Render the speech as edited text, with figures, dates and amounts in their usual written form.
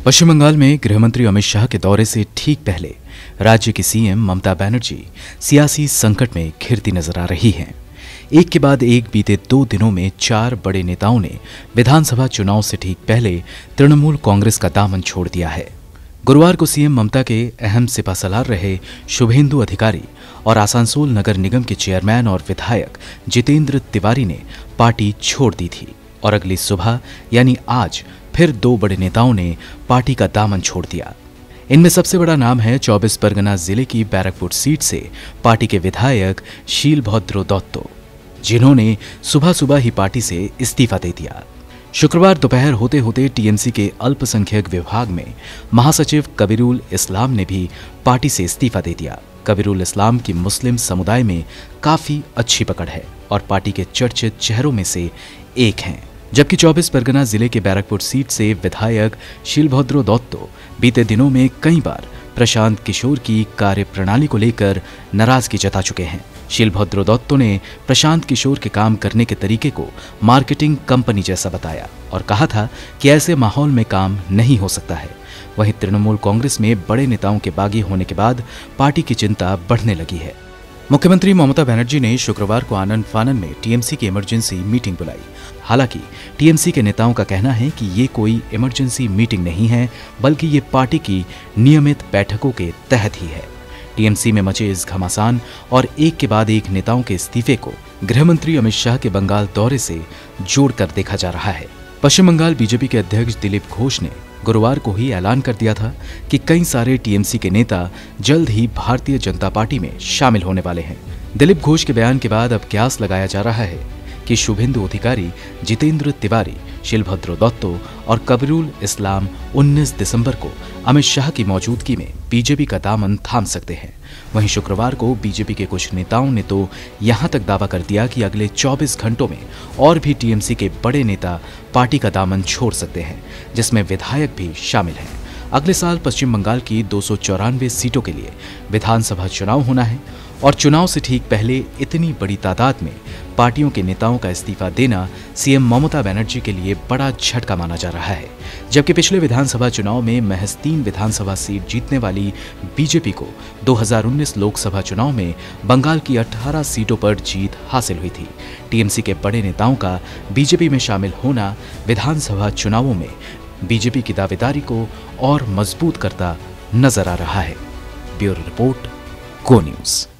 पश्चिम बंगाल में गृहमंत्री अमित शाह के दौरे से ठीक पहले राज्य की सीएम ममता बनर्जी सियासी संकट में घिरती नजर आ रही हैं। एक के बाद एक बीते 2 दिनों में 4 बड़े नेताओं ने विधानसभा चुनाव से ठीक पहले तृणमूल कांग्रेस का दामन छोड़ दिया है। गुरुवार को सीएम ममता के अहम सिपहसालार रहे शुभेंदु अधिकारी और आसनसोल नगर निगम के चेयरमैन और विधायक जितेंद्र तिवारी ने पार्टी छोड़ दी थी और अगली सुबह यानी आज फिर 2 बड़े नेताओं ने पार्टी का दामन छोड़ दिया। इनमें सबसे बड़ा नाम है 24 परगना जिले की बैरकपुर सीट से पार्टी के विधायक शीलभद्र दत्तो, जिन्होंने सुबह सुबह ही पार्टी से इस्तीफा दे दिया। शुक्रवार दोपहर होते होते टीएमसी के अल्पसंख्यक विभाग में महासचिव कबीरुल इस्लाम ने भी पार्टी से इस्तीफा दे दिया। कबीरुल इस्लाम की मुस्लिम समुदाय में काफी अच्छी पकड़ है और पार्टी के चर्चित चेहरों में से एक हैं। जबकि 24 परगना जिले के बैरकपुर सीट से विधायक शीलभद्र दत्तो बीते दिनों में कई बार प्रशांत किशोर की कार्यप्रणाली को लेकर नाराजगी जता चुके हैं। शीलभद्र दत्तो ने प्रशांत किशोर के काम करने के तरीके को मार्केटिंग कंपनी जैसा बताया और कहा था कि ऐसे माहौल में काम नहीं हो सकता है। वहीं तृणमूल कांग्रेस में बड़े नेताओं के बागी होने के बाद पार्टी की चिंता बढ़ने लगी है। मुख्यमंत्री ममता बनर्जी ने शुक्रवार को आनन फानन में टीएमसी की इमरजेंसी मीटिंग बुलाई। हालांकि टीएमसी के नेताओं का कहना है कि ये कोई इमरजेंसी मीटिंग नहीं है, बल्कि ये पार्टी की नियमित बैठकों के तहत ही है। टीएमसी में मचे इस घमासान और एक के बाद एक नेताओं के इस्तीफे को गृहमंत्री अमित शाह के बंगाल दौरे से जोड़कर देखा जा रहा है। पश्चिम बंगाल बीजेपी के अध्यक्ष दिलीप घोष ने गुरुवार को ही ऐलान कर दिया था कि कई सारे टीएमसी के नेता जल्द ही भारतीय जनता पार्टी में शामिल होने वाले हैं। दिलीप घोष के बयान के बाद अब कयास लगाया जा रहा है कि शुभेंदु अधिकारी, जितेंद्र तिवारी, शीलभद्र दत्तो और कबीरुल इस्लाम 19 दिसंबर को अमित शाह की मौजूदगी में बीजेपी का दामन थाम सकते हैं। वहीं शुक्रवार को बीजेपी के कुछ नेताओं ने तो यहां तक दावा कर दिया कि अगले 24 घंटों में और भी टीएमसी के बड़े नेता पार्टी का दामन छोड़ सकते हैं, जिसमें विधायक भी शामिल हैं। अगले साल पश्चिम बंगाल की 294 सीटों के लिए विधानसभा चुनाव होना है और चुनाव से ठीक पहले इतनी बड़ी तादाद में पार्टियों के नेताओं का इस्तीफा देना सीएम ममता बनर्जी के लिए बड़ा झटका माना जा रहा है। जबकि पिछले विधानसभा चुनाव में महज 3 विधानसभा सीट जीतने वाली बीजेपी को 2019 लोकसभा चुनाव में बंगाल की 18 सीटों पर जीत हासिल हुई थी। टीएमसी के बड़े नेताओं का बीजेपी में शामिल होना विधानसभा चुनावों में बीजेपी की दावेदारी को और मजबूत करता नजर आ रहा है। ब्यूरो रिपोर्ट, गो न्यूज़।